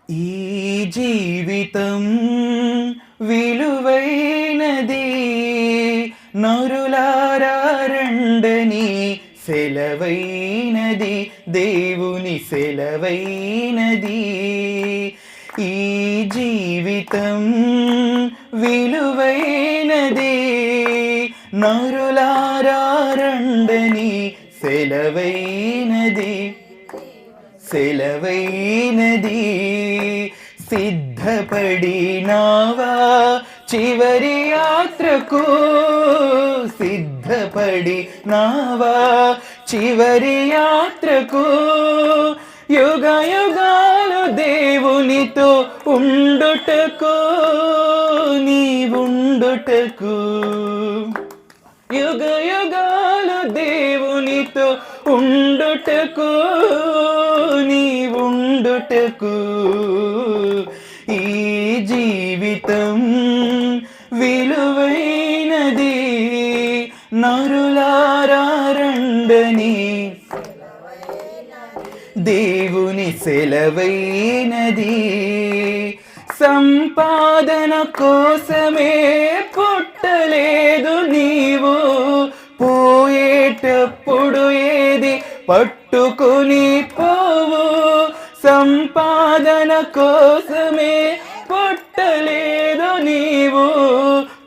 ఈ జీవితం విలువైనది, నరులారా రండని సెలవైనది, దేవుని సెలవైనది. ఈ జీవితం విలువైనది, నరులారా రండని సెలవైనది, సెలవైనది. సిద్ధపడినావా చివరి యాత్రకు, సిద్ధపడినావా చివరి యాత్రకు, యుగ యుగాలు దేవునితో ఉండుటకు, నీవుండుటకు, యుగ యుగాలు దేవునితో ఉండుటకు, నీవుండుటకు. ఈ జీవితం విలువైనది, నరులారా రండని దేవుని సెలవైనది. సంపాదన కోసమే పుట్టలేదు నీవు, పోయేటప్పుడు ఏది పట్టుకుని పోవు. సంపాదన కోసమే పుట్టలేదు నీవు,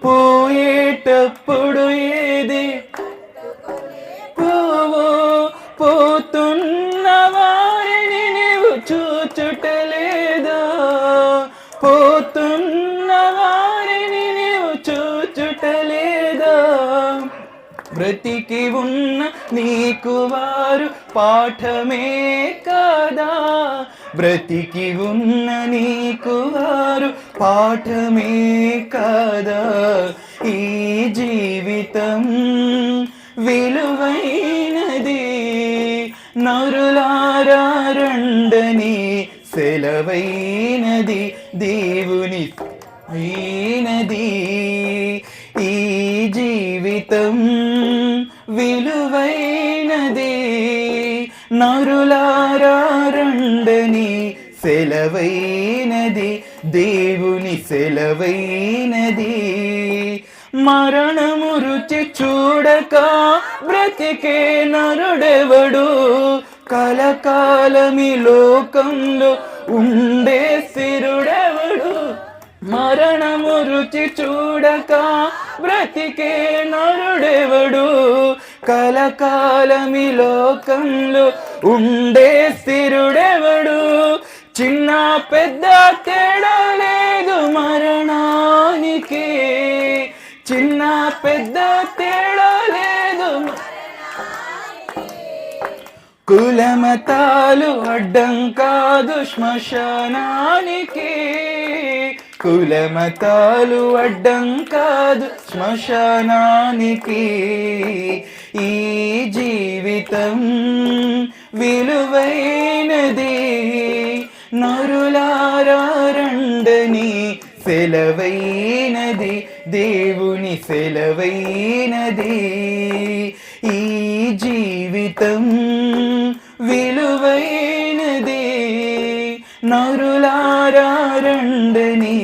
పోయేటప్పుడు ఏది పోవు. పోతున్న వారిని నీవు చూచుటలేదా, పోతున్న వారిని నీవు చూచుటలేదా. బ్రతికి ఉన్న నీకు వారు పాఠమే కాదా, బ్రతికి ఉన్న నీకు వారు పాఠమే కాదా. ఈ జీవితం విలువైనది, నరులారా రండని సెలవైనది, దేవుని అయినది. ఈ జీవితం విలువైనది, నరులారా రండని సెలవైనది, దేవుని సెలవైనది. మరణము రుచి చూడక బ్రతికే నరుడెవడు, కలకాలమి లోకంలో ఉండే స్థిరుడెవడు. మరణము రుచి చూడక బ్రతికే నరుడెవడు, కలకాలమి లోకంలో ఉండే స్థిరుడెవడు. చిన్న పెద్ద తేడా లేదు మరణానికి, చిన్న పెద్ద తేడా లేదు. కులమతాలు అడ్డం కాదు శ్మశానానికి, కులమతాలు అడ్డం కాదు శ్మశానానికి. ఈ జీవితం విలువైనది, నరులారా రండని సెలవైనది, దేవుని సెలవైనది. ఈ జీవితం విలువైనది, నరులారా రండని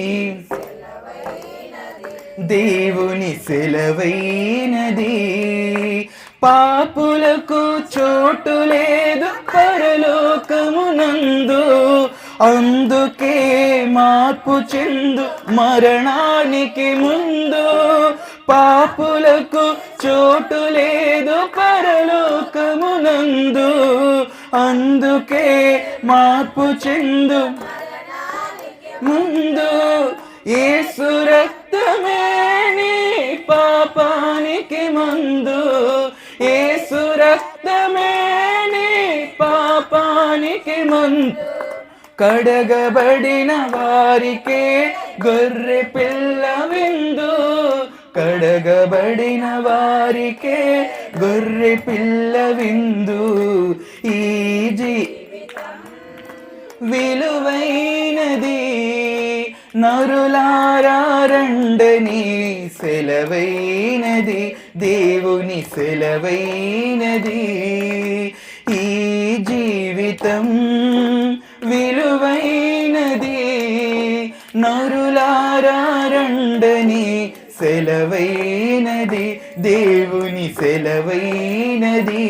దేవుని సెలవైనది. పాపులకు చోటు లేదు పరలోకమునందు, అందుకే మార్పు చెందు మరణానికి ముందు. పాపులకు చోటు లేదు పరలోకమునందు, అందుకే మార్పు చెందు ముందు. యేసు రక్తమే నీ పాపానికి మందు, యేసు రక్తమే నీ పాపానికి మందు. కడగబడిన వారికే గొర్రె పిల్ల విందు, కడగబడిన వారికే గొర్రె పిల్ల విందు. ఈ విలువైనది, నరులారా రండని సెలవైనది, దేవుని సెలవైనది. ఈ జీవితం జీవితం విలువైనది, నరులారా రండని సెలవైనది, దేవుని సెలవైనది.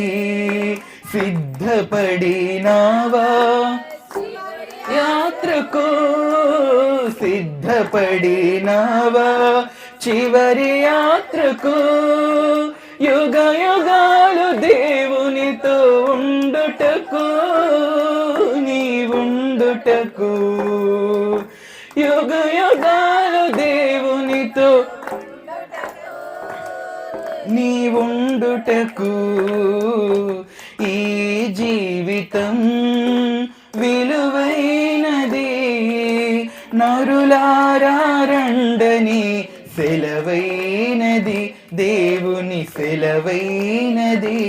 సిద్ధపడినావా యాత్రకు, సిద్ధపడినావా చివరి యాత్రకు, యుగ యుగాలు దేవునితో ఉండుటకు, నీవుండుటకు, యుగ యుగాలు దేవునితో నీవుండుటకు. ఈ జీవితం విలువైనది, నరులారా రండని సెలవైనది, దేవుని సెలవైనది.